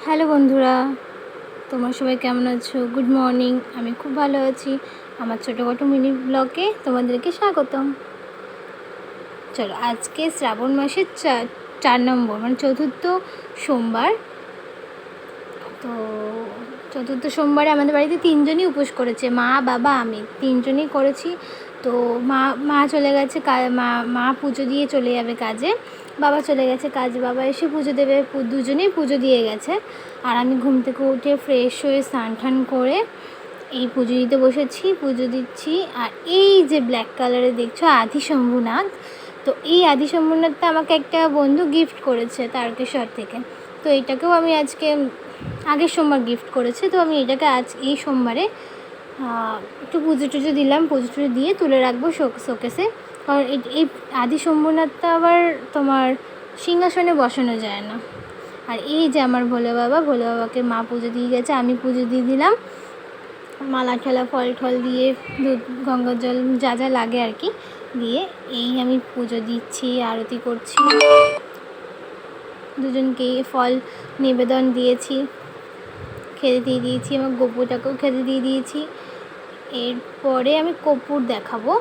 Hello বন্ধুরা, তোমরা সবাই কেমন আছো? Good morning. আমি খুব ভালো আছি। আমার ছোটোখাটো মিনি ব্লগে তোমাদেরকে স্বাগতম। চলো, আজকে শ্রাবণ মাসের 4 নম্বর মানে চতুর্থ সোমবার। তো চতুর্থ সোমবারে আমাদের বাড়িতে 3জনই উপোস করেছে, মা, বাবা, আমি 3জনই করেছি। তো মা চলে গেছে, মা পুজো দিয়ে চলে যাবে কাজে, বাবা চলে গেছে কাজে, বাবা এসে পুজো দেবে, দুজনেই পুজো দিয়ে গেছে। আর আমি ঘুম থেকে উঠে ফ্রেশ হয়ে স্নান টান করে এই পুজো দিতে বসেছি, পুজো দিচ্ছি। আর এই যে ব্ল্যাক কালারে দেখছো আদি শম্ভুনাথ, তো এই আদি শম্ভুনাথটা আমাকে একটা বন্ধু গিফট করেছে তারকেশ্বর থেকে। তো এটাকেও আমি আজকে আগের সোমবার গিফট করেছে, তো আমি এটাকে এই সোমবারে একটু পুজো টুজো দিলাম, পুজো টুজো দিয়ে তুলে রাখবো শোকেসে। কারণ এই আদি শম্ভুনাথটা আবার তোমার সিংহাসনে বসানো যায় না। আর এই যে আমার ভোলে বাবাকে মা পুজো দিয়ে গেছে, আমি পুজো দিয়ে দিলাম, মালা ঠালা ফল ঠল দিয়ে দুধ গঙ্গার জল যা যা লাগে আর কি দিয়ে এই আমি পুজো দিচ্ছি, আরতি করছি, দুজনকে ফল নিবেদন দিয়েছি, খেতে দিয়ে দিয়েছি, আমার গোপুটাকেও খেতে দিয়ে দিয়েছি। এরপরে আমি কর্পূর দেখাবো।